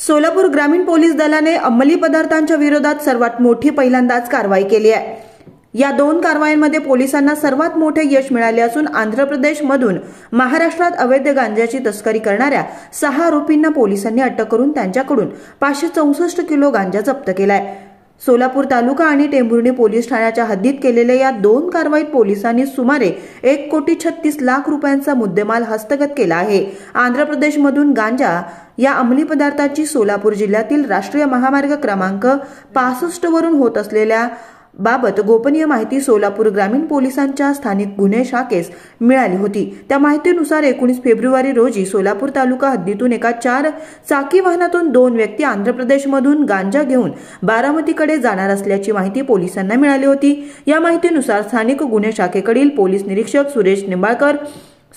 सोलापूर ग्रामीण पोलीस दलाने अंमली पदार्थांच्या विरोधात सर्वात मोठी पहिल्यांदाच कारवाई केली आहे। या दोन कारवायांमध्ये पोलिसांना सर्वात मोठे यश मिळाले असून आंध्र प्रदेशमधून महाराष्ट्रात अवैध गांजाची तस्करी करणाऱ्या 6 आरोपींना पोलिसांनी अटक करून त्यांच्याकडून 564 किलो गांजा जप्त केलाय। सोलापूर तालुका आणि टेंभुर्णी पोलीस ठाण्याच्या हद्दीत केलेल्या या दोन कारवाईत पोलिसांनी सुमारे 1,36,00,000 रुपयांचा मुद्देमाल हस्तगत केला आहे। आंध्र प्रदेशमधून गांजा या अंमली पदार्थाची सोलापूर जिल्ह्यातील राष्ट्रीय महामार्ग क्रमांक 65 वरून होत असलेल्या बाबत गोपनीय माहिती सोलापूर ग्रामीण पोलिसांच्या स्थानिक गुन्हे शाखेस मिळाली होती। त्या माहितीनुसार 19 फेब्रुवारी रोजी सोलापूर तालुका हद्दीतून एका 4 चाकी वाहनातून 2 व्यक्ती आंध्र प्रदेशमधून गांजा घेऊन बारामतीकडे जाणार असल्याची माहिती पोलिसांना मिळाली होती। या माहितीनुसार स्थानिक गुन्हे शाखेकडील पोलीस निरीक्षक सुरेश निंबाळकर,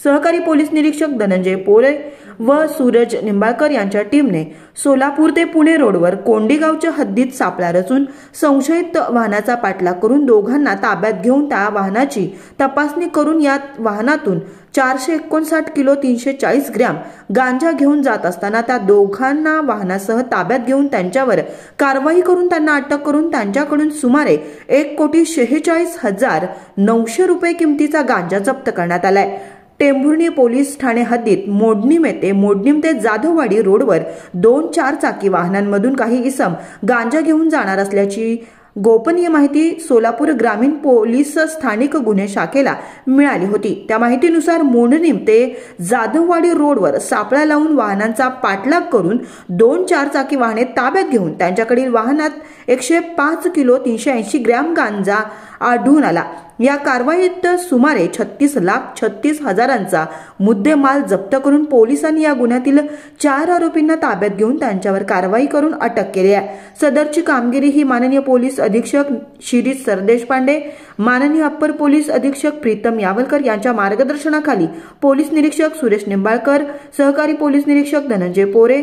सहकारी पोलीस निरीक्षक धनंजय पोरे व सूरज निंबाळकर यांच्या टीमने सोलापूर ते पुणे रोडवर कोंडी गावच्या हद्दीत सापळा रचून संशयित वाहनाचा पाठलाग करून दोघांना ताब्यात घेऊन त्या वाहनाची तपासणी करून या वाहनातून 459 किलो 340 ग्रॅम गांजा घेऊन जात असताना त्या दोघांना वाहनासह ताब्यात घेऊन त्यांच्यावर कारवाई करून त्यांना अटक करून त्यांच्याकडून सुमारे 1,46,900 रुपये किमतीचा गांजा जप्त करण्यात आलाय। टेंभुर्णी पोलीस ठाणे हद्दीत मोडणीम ते जाधववाडी रोडवर 2 4 चाकी वाहनांमधून काही इसम गांजा घेऊन जाणार असल्याची गोपनीय माहिती सोलापूर ग्रामीण पोलीस स्थानिक गुन्हे शाखेला मिळाली होती। त्या माहितीनुसार मोडणीम ते जाधववाडी रोडवर सापळा लावून वाहनांचा पाठलाग करून 2 4 चाकी वाहने ताब्यात घेऊन त्यांच्याकडील वाहनात 105 किलो 380 ग्रॅम गांजा आढळून आला। या कारवाईत सुमारे 36,36,000चा मुद्देमाल जप्त करून पोलिसांनी या गुन्ह्यातील 4 आरोपींना ताब्यात घेऊन त्यांच्यावर कारवाई करून अटक केली आहे। सदरची कामगिरी ही माननीय पोलीस अधीक्षक शिरीष सरदेशपांडे, माननीय अप्पर पोलीस अधीक्षक प्रीतम यावलकर यांच्या मार्गदर्शनाखाली पोलीस निरीक्षक सुरेश निंबाळकर, सहकारी पोलीस निरीक्षक धनंजय पोरे,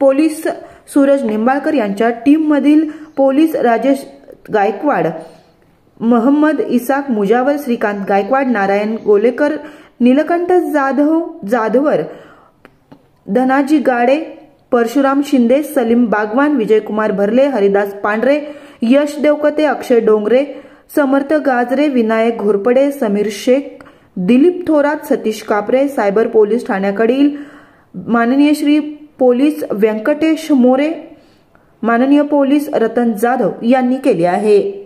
पोलीस सूरज निंबाळकर यांच्या टीममधील पोलीस राजेश गायकवाड, मोहम्मद इसाक मुजावर, श्रीकांत गायकवाड, नारायण गोलेकर, नीलकंठ जाधवर, धनाजी गाडे, परशुराम शिंदे, सलीम बागवान, विजयकुमार भरले, हरिदास पांढरे, यश देवकते, अक्षय डोंगरे, समर्थ गाजरे, विनायक घोरपडे, समीर शेख, दिलीप थोरात, सतीश कापरे, सायबर पोलीस ठाण्याकडील माननीय श्री पोलीस व्यंकटेश मोरे, माननीय पोलीस रतन जाधव यांनी केले आहे।